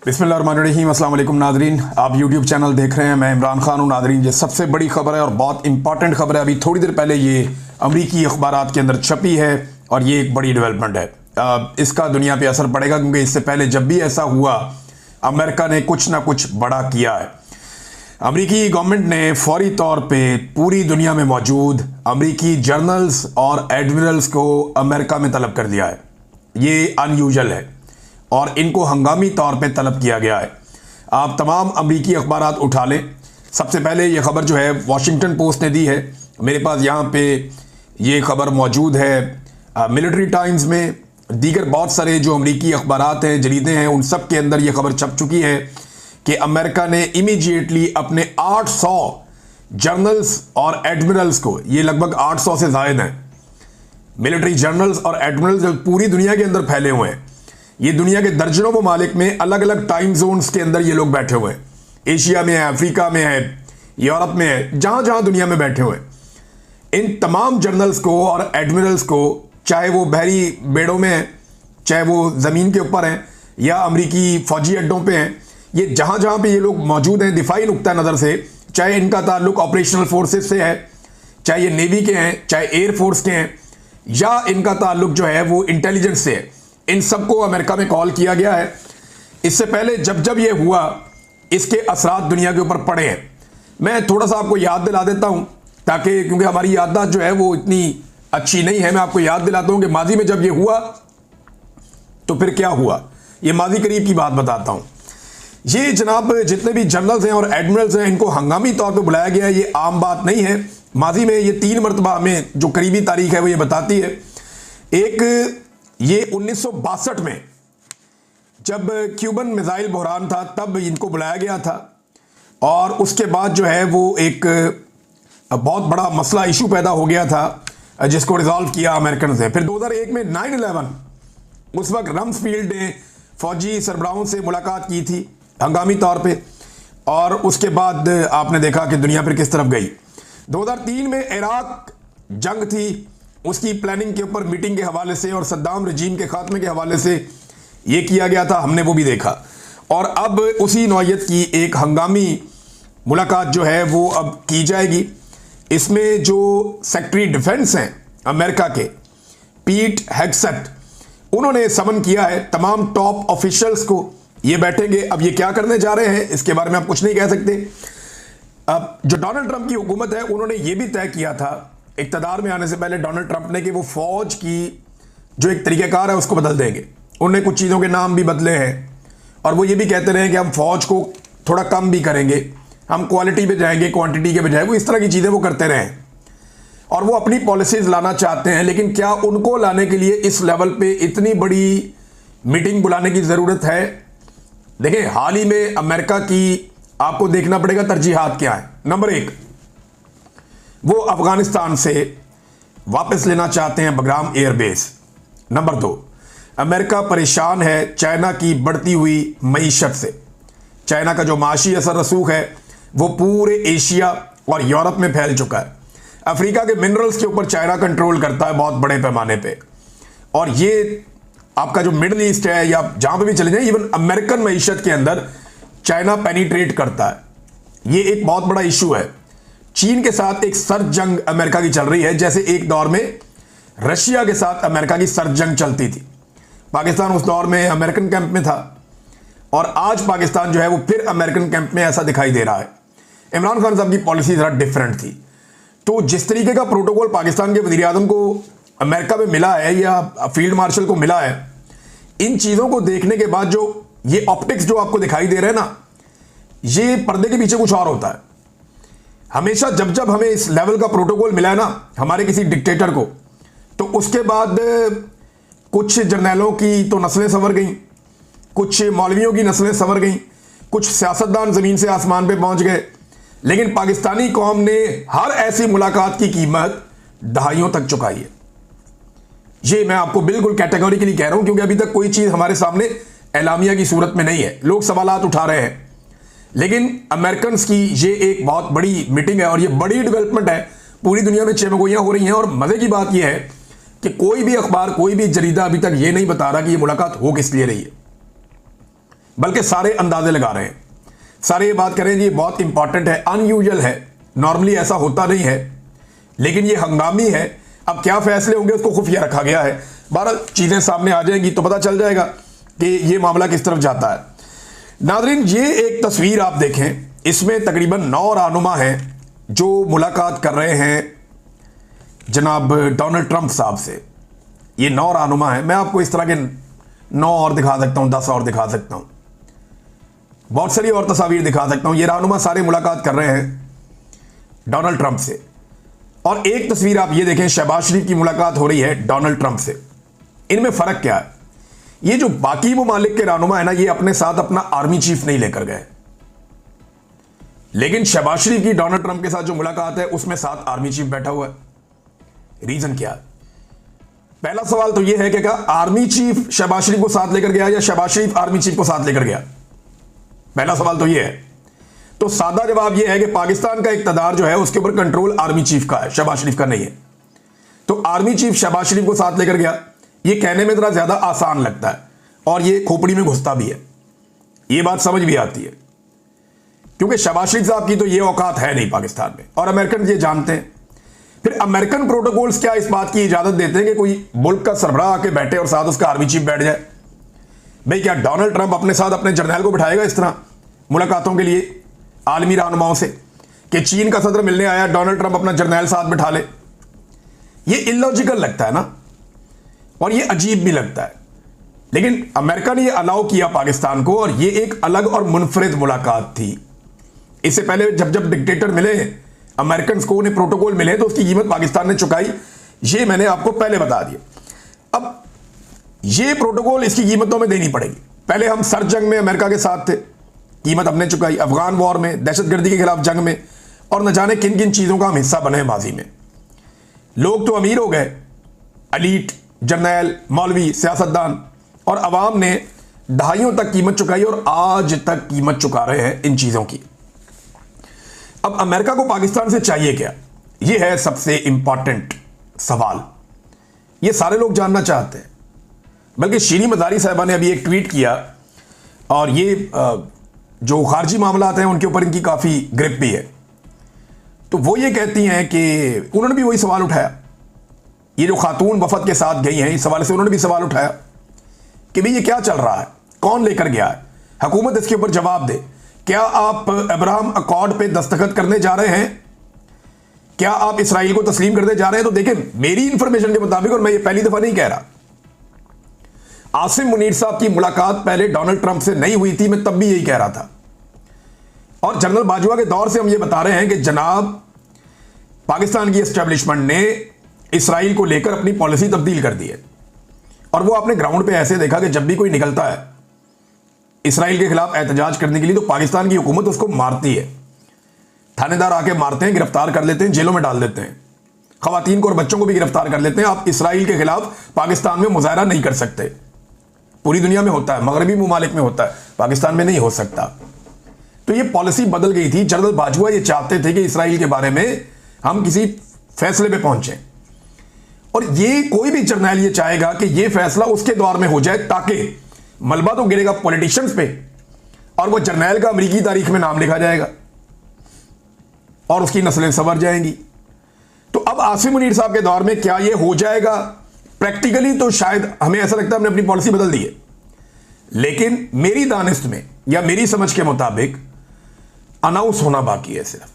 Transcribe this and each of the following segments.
बिस्मिल्लाहिर्रहमानिर्रहीम। अस्सलाम वालेकुम नादरीन, आप यूट्यूब चैनल देख रहे हैं। मैं इमरान खान हूँ। नादरीन, ये सबसे बड़ी खबर है और बहुत इंपॉर्टेंट खबर है। अभी थोड़ी देर पहले ये अमरीकी अखबारात के अंदर छपी है और ये एक बड़ी डेवलपमेंट है। इसका दुनिया पे असर पड़ेगा क्योंकि इससे पहले जब भी ऐसा हुआ अमेरिका ने कुछ ना कुछ बड़ा किया है। अमरीकी गवर्नमेंट ने फौरी तौर पे पूरी दुनिया में मौजूद अमरीकी जर्नल्स और एडमिरल्स को अमेरिका में तलब कर दिया है। ये अनयूजुअल है और इनको हंगामी तौर पे तलब किया गया है। आप तमाम अमरीकी अखबारात उठा लें। सबसे पहले ये खबर जो है वॉशिंगटन पोस्ट ने दी है। मेरे पास यहाँ पे ये खबर मौजूद है मिलिट्री टाइम्स में। दीगर बहुत सारे जो अमरीकी अखबारात हैं, जरीदे हैं, उन सब के अंदर ये खबर छप चुकी है कि अमेरिका ने इमीडिएटली अपने 800 जर्नल्स और एडमिरल्स को, ये लगभग 800 से ज़ायद हैं मिलिट्री जर्नल्स और एडमिरल्स जो पूरी दुनिया के अंदर फैले हुए हैं। ये दुनिया के दर्जनों ममालिक में अलग अलग टाइम जोन्स के अंदर ये लोग बैठे हुए हैं। एशिया में है, अफ्रीका में है, यूरोप में है, जहां जहां दुनिया में बैठे हुए हैं। इन तमाम जर्नल्स को और एडमिरल्स को, चाहे वो बहरी बेड़ों में हैं, चाहे वो ज़मीन के ऊपर हैं या अमरीकी फौजी अड्डों पे हैं, ये जहां जहां पे ये लोग मौजूद हैं, दिफाई नुक्ता नज़र से, चाहे इनका ताल्लुक ऑपरेशनल फोर्सेस से है, चाहे ये नेवी के हैं, चाहे एयरफोर्स के हैं, या इनका ताल्लुक जो है वो इंटेलिजेंस से है, इन सबको अमेरिका में कॉल किया गया है। इससे पहले जब जब ये हुआ इसके असरात दुनिया के ऊपर पड़े हैं। मैं थोड़ा सा आपको याद दिला देता हूं ताकि, क्योंकि हमारी याददाश्त जो है वो इतनी अच्छी नहीं है। मैं आपको याद दिलाता हूं कि माजी में जब ये हुआ तो फिर क्या हुआ। ये माजी करीब की बात बताता हूं। ये जनाब जितने भी जनरल्स हैं और एडमिरल्स हैं, इनको हंगामी तौर पर बुलाया गया है। ये आम बात नहीं है। माजी में ये 3 मरतबा हमें जो करीबी तारीख है वो ये बताती है। एक ये 1962 में जब क्यूबन मिसाइल बहरान था तब इनको बुलाया गया था और उसके बाद जो है वो एक बहुत बड़ा मसला इशू पैदा हो गया था जिसको रिजॉल्व किया अमेरिकन से। फिर 2001 में 9/11, उस वक्त रम्सफील्ड ने फौजी सरबराहों से मुलाकात की थी हंगामी तौर पे और उसके बाद आपने देखा कि दुनिया फिर किस तरफ गई। 2003 में इराक जंग थी, उसकी प्लानिंग के ऊपर मीटिंग के हवाले से और सद्दाम रजीम के खात्मे के हवाले से ये किया गया था, हमने वो भी देखा। और अब उसी नौयत की एक हंगामी मुलाकात जो है वो अब की जाएगी। इसमें जो सेक्रेटरी डिफेंस हैं अमेरिका के, पीट हेग्सेट, उन्होंने समन किया है तमाम टॉप ऑफिशियल्स को। ये बैठेंगे। अब ये क्या करने जा रहे हैं इसके बारे में आप कुछ नहीं कह सकते। अब जो डोनाल्ड ट्रंप की हुकूमत है उन्होंने ये भी तय किया था इक़्तिदार में आने से पहले डोनाल्ड ट्रंप ने कि वो फौज की जो एक तरीक़ाकार है उसको बदल देंगे। उन्होंने कुछ चीज़ों के नाम भी बदले हैं और वो ये भी कहते रहे कि हम फौज को थोड़ा कम भी करेंगे, हम क्वालिटी पे जाएंगे क्वांटिटी के बजाय। वो इस तरह की चीज़ें वो करते रहे और वो अपनी पॉलिसीज़ लाना चाहते हैं। लेकिन क्या उनको लाने के लिए इस लेवल पे इतनी बड़ी मीटिंग बुलाने की ज़रूरत है? देखिए, हाल ही में अमेरिका की आपको देखना पड़ेगा तरजीहात क्या है। नंबर 1, वो अफगानिस्तान से वापस लेना चाहते हैं बगराम एयरबेस। नंबर 2, अमेरिका परेशान है चाइना की बढ़ती हुई मईशत से। चाइना का जो माशी असर रसूख है वो पूरे एशिया और यूरोप में फैल चुका है। अफ्रीका के मिनरल्स के ऊपर चाइना कंट्रोल करता है बहुत बड़े पैमाने पे। और ये आपका जो मिडल ईस्ट है या जहां पे भी चले जाए, इवन अमेरिकन मईशत के अंदर चाइना पेनिट्रेट करता है। ये एक बहुत बड़ा इशू है। चीन के साथ एक सर्द जंग अमेरिका की चल रही है, जैसे एक दौर में रशिया के साथ अमेरिका की सर्द जंग चलती थी। पाकिस्तान उस दौर में अमेरिकन कैंप में था और आज पाकिस्तान जो है वो फिर अमेरिकन कैंप में ऐसा दिखाई दे रहा है। इमरान खान साहब की पॉलिसी जरा डिफरेंट थी। तो जिस तरीके का प्रोटोकॉल पाकिस्तान के वज़ीर आज़म को अमेरिका में मिला है या फील्ड मार्शल को मिला है, इन चीज़ों को देखने के बाद जो ये ऑप्टिक्स जो आपको दिखाई दे रहे हैं ना, ये पर्दे के पीछे कुछ और होता है। हमेशा जब जब हमें इस लेवल का प्रोटोकॉल मिला है ना हमारे किसी डिक्टेटर को, तो उसके बाद कुछ जर्नैलों की तो नस्लें संवर गई, कुछ मौलवियों की नस्लें संवर गई, कुछ सियासतदान ज़मीन से आसमान पे पहुंच गए। लेकिन पाकिस्तानी कौम ने हर ऐसी मुलाकात की कीमत दहाइयों तक चुकाई है। ये मैं आपको बिल्कुल कैटेगोरिकली कह रहा हूं क्योंकि अभी तक कोई चीज़ हमारे सामने एलामिया की सूरत में नहीं है। लोग सवालात उठा रहे हैं, लेकिन अमेरिकन की ये एक बहुत बड़ी मीटिंग है और ये बड़ी डेवलपमेंट है। पूरी दुनिया में चमगोइयाँ हो रही हैं और मज़े की बात यह है कि कोई भी अखबार, कोई भी जरीदा अभी तक ये नहीं बता रहा कि ये मुलाकात हो किस लिए रही है। बल्कि सारे अंदाजे लगा रहे हैं, सारे ये बात करें ये बहुत इंपॉर्टेंट है, अनयूजुअल है, नॉर्मली ऐसा होता नहीं है, लेकिन ये हंगामी है। अब क्या फैसले होंगे उसको खुफिया रखा गया है। 12 चीजें सामने आ जाएंगी तो पता चल जाएगा कि ये मामला किस तरफ जाता है। नाज़रीन, ये एक तस्वीर आप देखें, इसमें तकरीबन 9 रहनुमा हैं जो मुलाकात कर रहे हैं जनाब डोनाल्ड ट्रंप साहब से। ये 9 रहनुमा हैं। मैं आपको इस तरह के 9 और दिखा सकता हूं, 10 और दिखा सकता हूं, बहुत सारी और तस्वीर दिखा सकता हूं। ये रहनुमा सारे मुलाकात कर रहे हैं डोनाल्ड ट्रंप से। और एक तस्वीर आप ये देखें, शहबाज शरीफ की मुलाकात हो रही है डोनाल्ड ट्रंप से। इनमें फर्क क्या है? ये जो बाकी ममालिक के रहनुमा है ना, ये अपने साथ अपना आर्मी चीफ नहीं लेकर गए, लेकिन शहबाज शरीफ की डोनाल्ड ट्रंप के साथ जो मुलाकात है उसमें साथ आर्मी चीफ बैठा हुआ है। रीजन क्या है? पहला सवाल तो यह है कि क्या आर्मी चीफ शहबाज शरीफ को साथ लेकर गया या शहबाज शरीफ आर्मी चीफ को साथ लेकर गया? पहला सवाल तो यह है। तो सादा जवाब यह है कि पाकिस्तान का इक्तदार जो है उसके ऊपर कंट्रोल आर्मी चीफ का है, शहबाज शरीफ का नहीं है। तो आर्मी चीफ शहबाज शरीफ को साथ लेकर गया, यह कहने में जरा ज्यादा आसान लगता है और यह खोपड़ी में घुसता भी है, यह बात समझ भी आती है, क्योंकि शहबाज शरीफ साहब की तो यह औकात है नहीं पाकिस्तान में, और अमेरिकन ये जानते हैं। फिर अमेरिकन प्रोटोकॉल्स क्या इस बात की इजाजत देते हैं कि कोई मुल्क का सरबराह आके बैठे और साथ उसका आर्मी चीफ बैठ जाए? भाई क्या डोनाल्ड ट्रंप अपने साथ अपने जर्नैल को बिठाएगा इस तरह मुलाकातों के लिए आलमी रहनुमाओं से कि चीन का सदर मिलने आया, डोनाल्ड ट्रंप अपना जर्नैल साथ बिठा ले? ये इलॉजिकल लगता है ना, और ये अजीब भी लगता है। लेकिन अमेरिका ने ये अलाउ किया पाकिस्तान को, और ये एक अलग और मुनफरिद मुलाकात थी। इससे पहले जब जब डिक्टेटर मिले अमेरिकन को, उन्हें प्रोटोकॉल मिले, तो उसकी कीमत पाकिस्तान ने चुकाई, ये मैंने आपको पहले बता दिया। अब ये प्रोटोकॉल इसकी कीमतों में देनी पड़ेगी। पहले हम सर जंग में अमेरिका के साथ थे, कीमत हमने चुकाई, अफगान वॉर में, दहशतगर्दी के खिलाफ जंग में, और न जाने किन किन चीजों का हम हिस्सा बने माजी में। लोग तो अमीर हो गए, अलीट, जर्नैल, मौलवी, सियासतदान, और अवाम ने दहाइयों तक कीमत चुकाई और आज तक कीमत चुका रहे हैं इन चीजों की। अब अमेरिका को पाकिस्तान से चाहिए क्या? यह है सबसे इंपॉर्टेंट सवाल, यह सारे लोग जानना चाहते हैं। बल्कि शीरी मज़ारी साहिबा ने अभी एक ट्वीट किया, और ये जो खारजी मामलात हैं उनके ऊपर इनकी काफ़ी ग्रिप भी है। तो वो ये कहती हैं कि उन्होंने भी वही सवाल उठाया, ये जो खातून वफद के साथ गई हैं, इस सवाल से उन्होंने भी सवाल उठाया कि भाई ये क्या चल रहा है, कौन लेकर गया है, हुकूमत इसके ऊपर जवाब दे। क्या आप अब्राहम अकॉर्ड पे दस्तखत करने जा रहे हैं? क्या आप इसराइल को तस्लीम करने जा रहे हैं? तो देखें, मेरी इंफॉर्मेशन के मुताबिक, और मैं ये पहली दफा नहीं कह रहा, आसिम मुनीर साहब की मुलाकात पहले डोनाल्ड ट्रंप से नहीं हुई थी, मैं तब भी यही कह रहा था। और जनरल बाजवा के दौर से हम ये बता रहे हैं कि जनाब पाकिस्तान की एस्टेब्लिशमेंट ने इसराइल को लेकर अपनी पॉलिसी तब्दील कर दी है, और वो आपने ग्राउंड पे ऐसे देखा कि जब भी कोई निकलता है इसराइल के खिलाफ एहतजाज करने के लिए, तो पाकिस्तान की हुकूमत उसको मारती है, थानेदार आके मारते हैं, गिरफ्तार कर लेते हैं, जेलों में डाल देते हैं, खवातीन को और बच्चों को भी गिरफ्तार कर लेते हैं। आप इसराइल के खिलाफ पाकिस्तान में मुजाहरा नहीं कर सकते। पूरी दुनिया में होता है, मगरबी ममालिक में होता है, पाकिस्तान में नहीं हो सकता। तो ये पॉलिसी बदल गई थी। जनरल बाजवा ये चाहते थे कि इसराइल के बारे में हम किसी फैसले पे पहुंचे, और ये कोई भी जर्नैल ये चाहेगा कि ये फैसला उसके दौर में हो जाए, ताकि मलबा तो गिरेगा पॉलिटिशियंस पे, और वो जर्नैल का अमेरिकी तारीख में नाम लिखा जाएगा और उसकी नस्लें संवर जाएंगी। तो अब आसिम मुनीर साहब के दौर में क्या ये हो जाएगा? प्रैक्टिकली तो शायद हमें ऐसा लगता है हमने अपनी पॉलिसी बदल दी है, लेकिन मेरी दानिश में या मेरी समझ के मुताबिक अनाउंस होना बाकी है सिर्फ।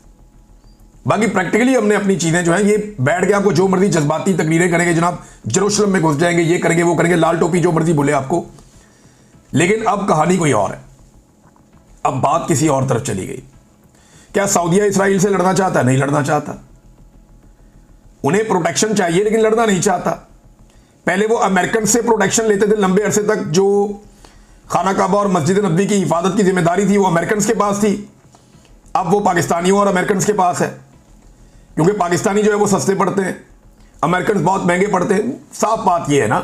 बाकी प्रैक्टिकली हमने अपनी चीजें जो है, ये बैठ के आपको जो मर्जी जज्बाती तकरीरें करेंगे, जनाब जेरूशलम में घुस जाएंगे, ये करेंगे, वो करेंगे, लाल टोपी जो मर्जी बोले आपको, लेकिन अब कहानी कोई और है, अब बात किसी और तरफ चली गई। क्या सऊदीया इसराइल से लड़ना चाहता है? नहीं लड़ना चाहता। उन्हें प्रोटेक्शन चाहिए लेकिन लड़ना नहीं चाहता। पहले वो अमेरिकन से प्रोटेक्शन लेते थे लंबे अरसे तक, जो खाना काबा और मस्जिद नबी की हिफाजत की जिम्मेदारी थी वो अमेरिकन के पास थी। अब वो पाकिस्तानियों और अमेरिकन के पास है, क्योंकि पाकिस्तानी जो है वो सस्ते पड़ते हैं, अमेरिकन बहुत महंगे पड़ते हैं। साफ बात ये है ना,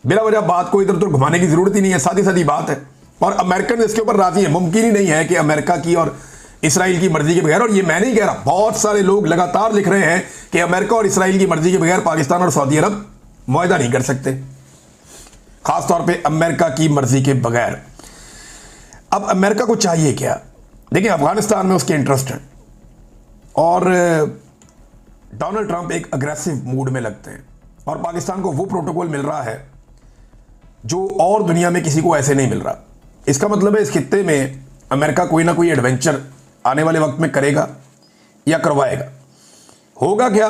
बिला वजह बात को इधर उधर घुमाने की जरूरत ही नहीं है, सादी सादी बात है। और अमेरिकन इसके ऊपर राजी है। मुमकिन ही नहीं है कि अमेरिका की और इसराइल की मर्जी के बगैर, और ये मैं नहीं कह रहा, बहुत सारे लोग लगातार लिख रहे हैं कि अमेरिका और इसराइल की मर्जी के बगैर पाकिस्तान और सऊदी अरब मुआहदा नहीं कर सकते, खासतौर पर अमेरिका की मर्जी के बगैर। अब अमेरिका को चाहिए क्या? देखिए, अफगानिस्तान में उसके इंटरेस्ट हैं और डोनाल्ड ट्रंप एक अग्रेसिव मूड में लगते हैं और पाकिस्तान को वो प्रोटोकॉल मिल रहा है जो और दुनिया में किसी को ऐसे नहीं मिल रहा। इसका मतलब है इस खित्ते में अमेरिका कोई ना कोई एडवेंचर आने वाले वक्त में करेगा या करवाएगा। होगा क्या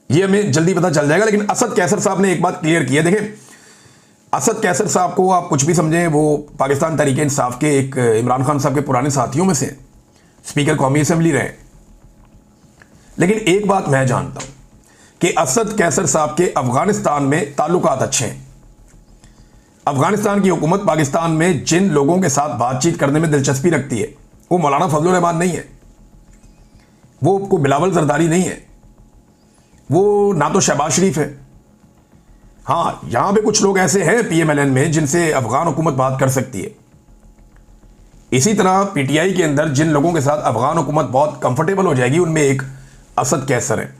ये हमें जल्दी पता चल जाएगा। लेकिन असद कैसर साहब ने एक बात क्लियर की है। देखें, असद कैसर साहब को आप कुछ भी समझें, वो पाकिस्तान तहरीक इंसाफ के एक इमरान खान साहब के पुराने साथियों में से स्पीकर कौमी असेंबली रहे। लेकिन एक बात मैं जानता हूं कि असद कैसर साहब के अफगानिस्तान में ताल्लुकात अच्छे हैं। अफगानिस्तान की हुकूमत पाकिस्तान में जिन लोगों के साथ बातचीत करने में दिलचस्पी रखती है वो मौलाना फजलुर रहमान नहीं है, वो कोई बिलावल जरदारी नहीं है, वो ना तो शहबाज शरीफ है। हाँ, यहां पे कुछ लोग ऐसे हैं पीएमएलएन में जिनसे अफगान हुकूमत बात कर सकती है। इसी तरह पीटीआई के अंदर जिन लोगों के साथ अफगान हुकूमत बहुत कंफर्टेबल हो जाएगी उनमें एक असद कैसर है।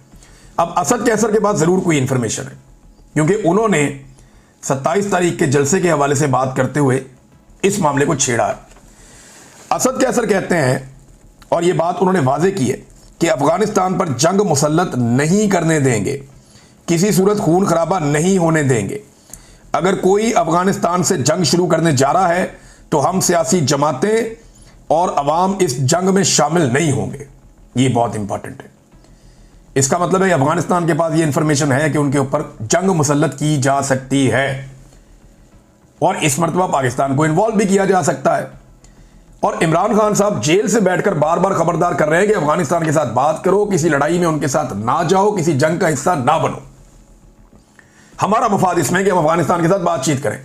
अब असद कैसर के पास जरूर कोई इंफॉर्मेशन है क्योंकि उन्होंने 27 तारीख के जलसे के हवाले से बात करते हुए इस मामले को छेड़ा है। असद कैसर कहते हैं और यह बात उन्होंने वाजे की है कि अफगानिस्तान पर जंग मुसल्लत नहीं करने देंगे, किसी सूरत खून खराबा नहीं होने देंगे। अगर कोई अफगानिस्तान से जंग शुरू करने जा रहा है तो हम सियासी जमातें और अवाम इस जंग में शामिल नहीं होंगे। ये बहुत इंपॉर्टेंट है। इसका मतलब है अफगानिस्तान के पास ये इंफॉर्मेशन है कि उनके ऊपर जंग मुसल्लत की जा सकती है और इस मर्तबा पाकिस्तान को इन्वॉल्व भी किया जा सकता है। और इमरान खान साहब जेल से बैठकर बार बार खबरदार कर रहे हैं कि अफगानिस्तान के साथ बात करो, किसी लड़ाई में उनके साथ ना जाओ, किसी जंग का हिस्सा ना बनो। हमारा मफाद इसमें कि हम अफगानिस्तान के साथ बातचीत करें।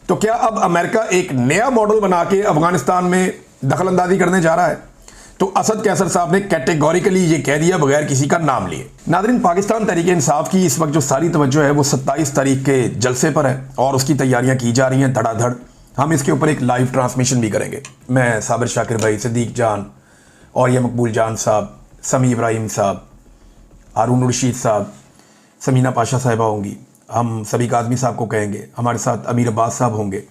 तो क्या अब अमेरिका एक नया मॉडल बना के अफगानिस्तान में दखलंदाजी करने जा रहा है? तो असद कैसर साहब ने कैटेगोरिकली ये कह दिया बगैर किसी का नाम लिए। नादरीन, पाकिस्तान तहरीक इंसाफ की इस वक्त जो सारी तवज्जो है वो 27 तारीख के जलसे पर है और उसकी तैयारियां की जा रही हैं धड़ाधड़। हम इसके ऊपर एक लाइव ट्रांसमिशन भी करेंगे। मैं साबिर शाकिर भाई, सिद्दीक जान और ये मकबूल जान साहब, समी इब्राहिम साहब, हारून रशीद साहब, समीना पाशा साहिबा होंगी, हम सभी आदमी साहब को कहेंगे, हमारे साथ अमीर अब्बास साहब होंगे,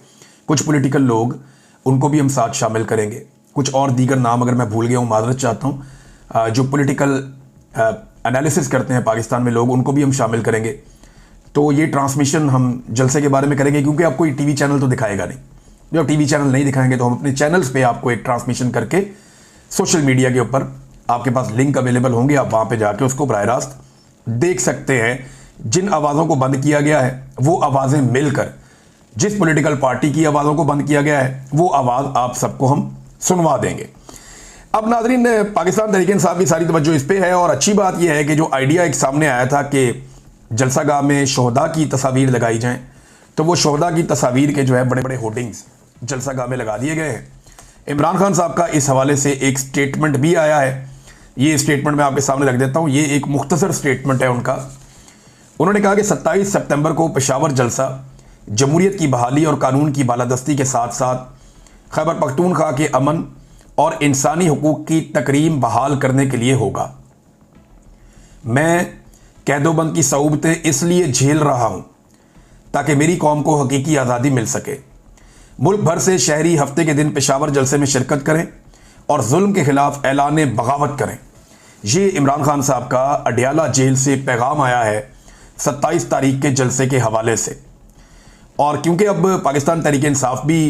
कुछ पॉलिटिकल लोग उनको भी हम साथ शामिल करेंगे, कुछ और दीगर नाम अगर मैं भूल गया हूँ माजरत चाहता हूँ। जो पॉलिटिकल एनालिसिस करते हैं पाकिस्तान में लोग, उनको भी हम शामिल करेंगे। तो ये ट्रांसमिशन हम जलसे के बारे में करेंगे क्योंकि आप कोई टीवी चैनल तो दिखाएगा नहीं। जब टीवी चैनल नहीं दिखाएंगे तो हम अपने चैनल्स पे आपको एक ट्रांसमिशन करके सोशल मीडिया के ऊपर आपके पास लिंक अवेलेबल होंगे, आप वहाँ पे जाके उसको बराह रास्त देख सकते हैं। जिन आवाज़ों को बंद किया गया है वो आवाज़ें मिलकर जिस पॉलिटिकल पार्टी की आवाज़ों को बंद किया गया है वो आवाज़ आप सबको हम सुनवा देंगे। अब नाज़रीन, पाकिस्तान तहरीक इंसाफ की सारी तवज्जो इस पे है और अच्छी बात यह है कि जो आइडिया एक सामने आया था कि जलसागाह में शोहदा की तस्वीर लगाई जाएं, तो वो शोहदा की तस्वीर के जो है बड़े बड़े होर्डिंग्स जलसागाह में लगा दिए गए हैं। इमरान खान साहब का इस हवाले से एक स्टेटमेंट भी आया है। ये स्टेटमेंट मैं आपके सामने रख देता हूँ। ये एक मुख्तसर स्टेटमेंट है उनका। उन्होंने कहा कि 27 सितंबर को पेशावर जलसा जमहूरियत की बहाली और कानून की बालादस्ती के साथ साथ खैबर पख्तूनख्वा के अमन और इंसानी हुकूक की तकरीम बहाल करने के लिए होगा। मैं कैदोबंद की सऊबतें इसलिए झेल रहा हूं ताकि मेरी कौम को हकीकी आज़ादी मिल सके। मुल्क भर से शहरी हफ्ते के दिन पेशावर जलसे में शिरकत करें और जुल्म के खिलाफ ऐलान बगावत करें। ये इमरान खान साहब का अडियाला जेल से पैगाम आया है 27 तारीख के जलसे के हवाले से। और क्योंकि अब पाकिस्तान तहरीक इंसाफ भी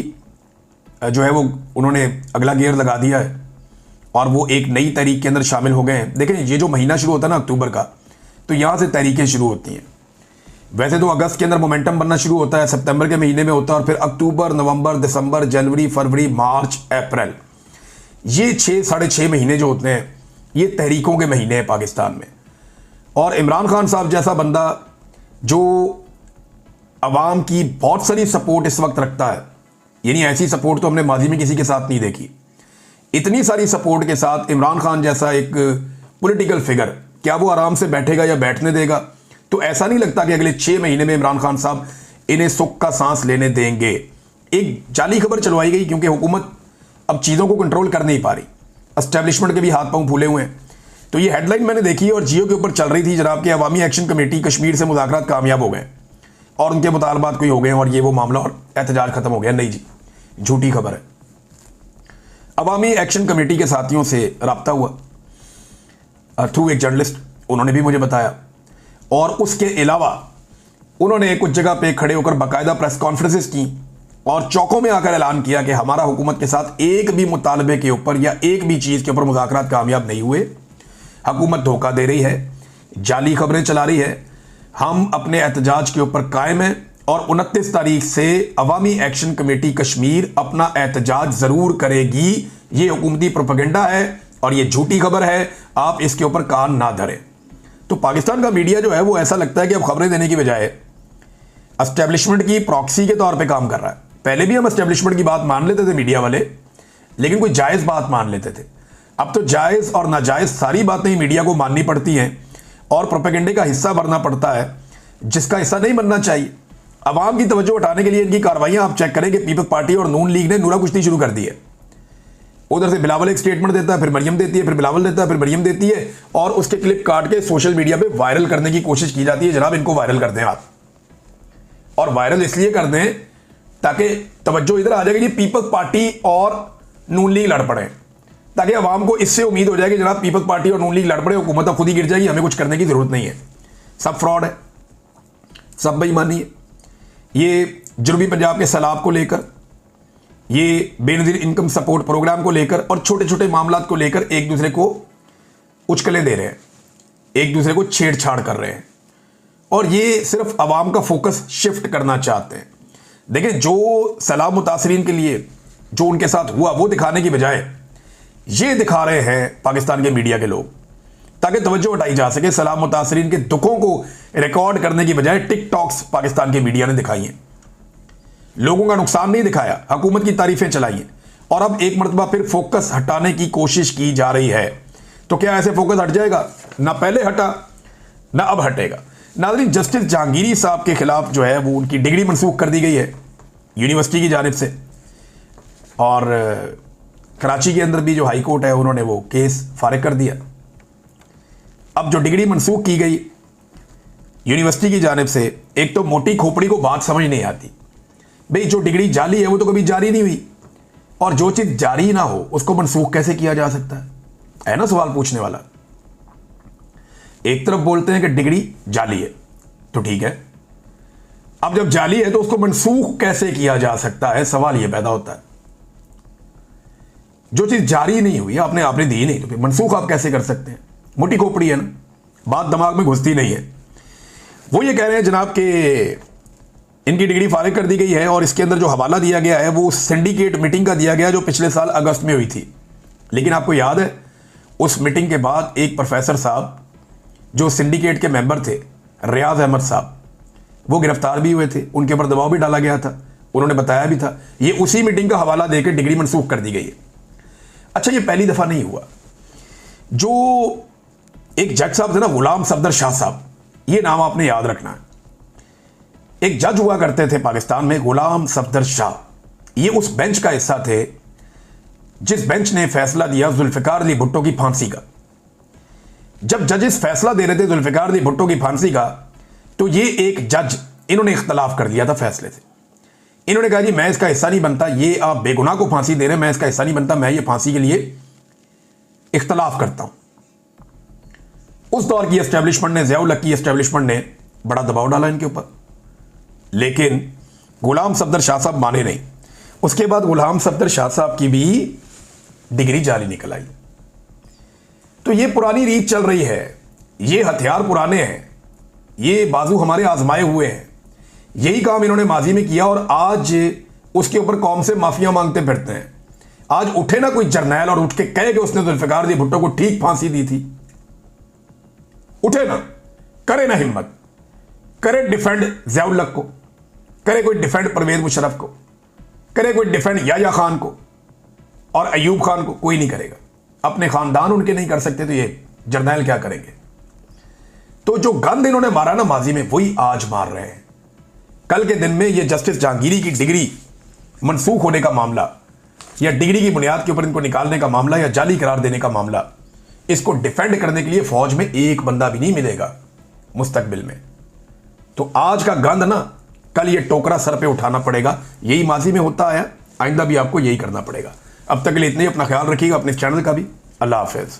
जो है वो उन्होंने अगला गियर लगा दिया है और वो एक नई तहरीक के अंदर शामिल हो गए हैं। देखें, ये जो महीना शुरू होता है ना अक्टूबर का, तो यहाँ से तहरीकें शुरू होती हैं। वैसे तो अगस्त के अंदर मोमेंटम बनना शुरू होता है, सितंबर के महीने में होता है और फिर अक्टूबर, नवंबर, दिसंबर, जनवरी, फरवरी, मार्च, अप्रैल, ये 6-6.5 महीने जो होते हैं ये तहरीकों के महीने हैं पाकिस्तान में। और इमरान खान साहब जैसा बंदा जो अवाम की बहुत सारी सपोर्ट इस वक्त रखता है, यानी ऐसी सपोर्ट तो हमने माजी में किसी के साथ नहीं देखी, इतनी सारी सपोर्ट के साथ इमरान खान जैसा एक पॉलिटिकल फिगर, क्या वो आराम से बैठेगा या बैठने देगा? तो ऐसा नहीं लगता कि अगले 6 महीने में इमरान खान साहब इन्हें सुख का सांस लेने देंगे। एक जाली खबर चलवाई गई क्योंकि हुकूमत अब चीज़ों को कंट्रोल कर नहीं पा रही, एस्टेब्लिशमेंट के भी हाथ पांव फूले हुए हैं। तो ये हेडलाइन मैंने देखी और जियो के ऊपर चल रही थी, जनाब कि अवामी एक्शन कमेटी कश्मीर से मुज़ाकरात कामयाब हो गए और उनके मुतालबात कोई हो गए और ये वो मामला और एहतजाज खत्म हो गया। नहीं जी, झूठी खबर है। अवामी एक्शन कमेटी के साथियों से रब्ता हुआ थ्रू एक जर्नलिस्ट, उन्होंने भी मुझे बताया। और उसके अलावा उन्होंने कुछ जगह पे खड़े होकर बाकायदा प्रेस कॉन्फ्रेंसेस की और चौकों में आकर ऐलान किया कि हमारा हुकूमत के साथ एक भी मुतालबे के ऊपर या एक भी चीज़ के ऊपर मुज़ाकरात कामयाब नहीं हुए। हुकूमत धोखा दे रही है, जाली खबरें चला रही है, हम अपने एहतजाज के ऊपर कायम हैं और 29 तारीख से अवामी एक्शन कमेटी कश्मीर अपना एहतजाज ज़रूर करेगी। ये हुकूमती प्रोपेगेंडा है और ये झूठी खबर है, आप इसके ऊपर कान ना धरें। तो पाकिस्तान का मीडिया जो है वो ऐसा लगता है कि अब खबरें देने की बजाय एस्टेब्लिशमेंट की प्रॉक्सी के तौर पे काम कर रहा है। पहले भी हम एस्टेब्लिशमेंट की बात मान लेते थे मीडिया वाले, लेकिन कोई जायज़ बात मान लेते थे। अब तो जायज़ और नाजायज़ सारी बातें मीडिया को माननी पड़ती हैं और प्रोपेगेंडे का हिस्सा बनना पड़ता है, जिसका हिस्सा नहीं बनना चाहिए। अवाम की तवज्जो हटाने के लिए इनकी कार्रवाइयां आप चेक करें कि पीपल्स पार्टी और नून लीग ने नूरा कुश्ती शुरू कर दी है। उधर से बिलावल एक स्टेटमेंट देता है, फिर मरियम देती है, फिर बिलावल देता है, फिर मरियम देती है और उसके क्लिप काट के सोशल मीडिया पे वायरल करने की कोशिश की जाती है। जनाब, इनको वायरल कर दें आप, और वायरल इसलिए कर दें ताकि तवज्जो इधर आ जाएगी कि पीपल्स पार्टी और नून लीग लड़ पड़े, ताकि अवाम को इससे उम्मीद हो जाए कि जनाब पीपल्स पार्टी और नून लीग लड़ पड़े, हुकूमत अब खुद ही गिर जाएगी, हमें कुछ करने की जरूरत नहीं है। सब फ्रॉड है, सब बेईमानी है। ये जनूबी पंजाब के सैलाब को लेकर, ये बेनज़ीर इनकम सपोर्ट प्रोग्राम को लेकर और छोटे छोटे मामलात को लेकर एक दूसरे को उचकले दे रहे हैं, एक दूसरे को छेड़छाड़ कर रहे हैं और ये सिर्फ अवाम का फोकस शिफ्ट करना चाहते हैं। देखिए, जो सैलाब मुतासरीन के लिए जो उनके साथ हुआ वो दिखाने की बजाय ये दिखा रहे हैं पाकिस्तान के मीडिया के लोग, ताकि तवज्जो हटाई जा सके। सैलाब मुतासरीन के दुखों को रिकॉर्ड करने की बजाय टिकटॉक्स पाकिस्तान के मीडिया ने दिखाई हैं, लोगों का नुकसान नहीं दिखाया, हुकूमत की तारीफें चलाई हैं और अब एक मरतबा फिर फोकस हटाने की कोशिश की जा रही है। तो क्या ऐसे फोकस हट जाएगा? ना पहले हटा ना अब हटेगा। नाज़रीन, जस्टिस जहांगीरी साहब के खिलाफ जो है वो उनकी डिग्री मनसूख कर दी गई है यूनिवर्सिटी की जानिब से, और कराची के अंदर भी जो हाई कोर्ट है उन्होंने वो केस फारिग कर दिया। अब जो डिग्री मनसूख की गई यूनिवर्सिटी की जानिब से, एक तो मोटी खोपड़ी को बात समझ नहीं आती, भाई जो डिग्री जाली है वो तो कभी जारी नहीं हुई, और जो चीज जारी ना हो उसको मनसूख कैसे किया जा सकता है ना सवाल पूछने वाला। एक तरफ बोलते हैं कि डिग्री जाली है, तो ठीक है, अब जब जाली है तो उसको मनसूख कैसे किया जा सकता है, सवाल यह पैदा होता है। जो चीज जारी नहीं हुई, आपने दी नहीं, तो फिर मनसूख आप कैसे कर सकते हैं? मोटी खोपड़ी है ना, बात दिमाग में घुसती नहीं है। वो ये कह रहे हैं जनाब कि इनकी डिग्री फारिग कर दी गई है और इसके अंदर जो हवाला दिया गया है वो सिंडिकेट मीटिंग का दिया गया जो पिछले साल अगस्त में हुई थी। लेकिन आपको याद है उस मीटिंग के बाद एक प्रोफेसर साहब जो सिंडिकेट के मेंबर थे, रियाज अहमद साहब, वो गिरफ्तार भी हुए थे, उनके ऊपर दबाव भी डाला गया था, उन्होंने बताया भी था। ये उसी मीटिंग का हवाला देकर डिग्री मनसूख कर दी गई है। अच्छा, ये पहली दफा नहीं हुआ। जो एक जज साहब थे ना, गुलाम सफदर शाह साहब, ये नाम आपने याद रखना है। एक जज हुआ करते थे पाकिस्तान में, गुलाम सफदर शाह। ये उस बेंच का हिस्सा थे जिस बेंच ने फैसला दिया जुल्फिकार अली भुट्टो की फांसी का। जब जजेस फैसला दे रहे थे जुल्फिकार अली भुट्टो की फांसी का, तो ये एक जज, इन्होंने इख्तलाफ कर लिया था फैसले से। इन्होंने कहा जी मैं इसका हिस्सा नहीं बनता, ये आप बेगुनाह को फांसी दे रहे हैं, मैं इसका हिस्सा नहीं बनता, मैं ये फांसी के लिए इख्तलाफ करता हूं। उस दौर की एस्टेब्लिशमेंट ने, ज़िया उल हक की एस्टेब्लिशमेंट ने बड़ा दबाव डाला इनके ऊपर, लेकिन गुलाम सफदर शाह साहब माने नहीं। उसके बाद गुलाम सफदर शाह साहब की भी डिग्री जारी निकल आई। तो ये पुरानी रीत चल रही है, ये हथियार पुराने हैं, ये बाजू हमारे आजमाए हुए हैं। यही काम इन्होंने माजी में किया और आज उसके ऊपर कौम से माफिया मांगते फिरते हैं। आज उठे ना कोई जर्नैल और उठ के कहे कि उसने जुल्फिकार अली भुट्टो को ठीक फांसी दी थी, उठे ना, करे ना हिम्मत, करे डिफेंड ज़िया उल हक को, करे कोई डिफेंड परवेज मुशर्रफ को, करे कोई डिफेंड याया खान को और अयूब खान को, कोई नहीं करेगा। अपने खानदान उनके नहीं कर सकते तो ये जर्नैल क्या करेंगे? तो जो गंद इन्होंने मारा ना माजी में, वही आज मार रहे हैं। कल के दिन में ये जस्टिस जहांगीरी की डिग्री मनसूख होने का मामला या डिग्री की बुनियाद के ऊपर इनको निकालने का मामला या जाली करार देने का मामला, इसको डिफेंड करने के लिए फौज में एक बंदा भी नहीं मिलेगा मुस्तकबिल में। तो आज का गंद ना, कल ये टोकरा सर पे उठाना पड़ेगा। यही माजी में होता आया, आइंदा भी आपको यही करना पड़ेगा। अब तक के लिए इतने ही, अपना ख्याल रखिएगा, अपने चैनल का भी। अल्लाह हाफिज़।